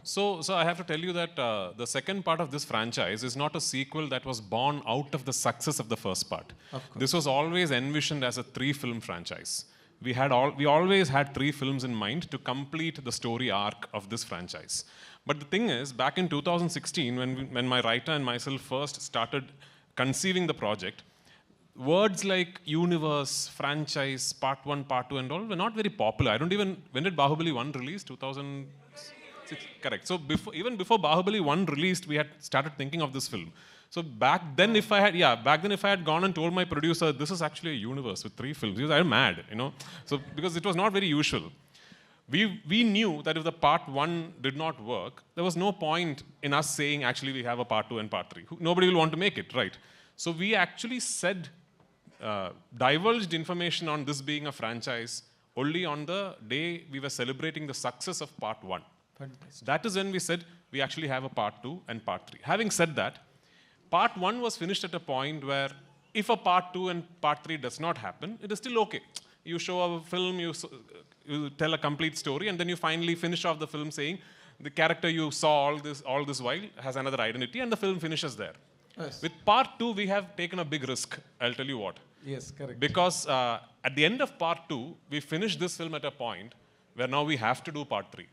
So I have to tell you that the second part of this franchise is not a sequel that was born out of the success of the first part. This was always envisioned as a 3-film franchise. We always had 3 films in mind to complete the story arc of this franchise. But the thing is, back in 2016, when my writer and myself first started conceiving the project, words like universe, franchise, part 1, part 2 and all were not very popular. When did Bahubali 1 release? 2006, correct. So even before Bahubali 1 released, we had started thinking of this film. So back then if I had gone and told my producer, this is actually a universe with 3 films, he was like, I'm mad, So because it was not very usual. We knew that if the part 1 did not work, there was no point in us saying actually we have a part 2 and part 3. Nobody will want to make it, right? So we actually divulged information on this being a franchise only on the day we were celebrating the success of part 1. Fantastic. That is when we said we actually have a part 2 and part 3. Having said that, part 1 was finished at a point where if a part 2 and part 3 does not happen, it is still okay. You show a film, you tell a complete story, and then you finally finish off the film saying the character you saw all this while has another identity, and the film finishes there. Yes. With part 2, we have taken a big risk. I'll tell you what. Yes, correct. Because at the end of part 2, we finished this film at a point where now we have to do part 3.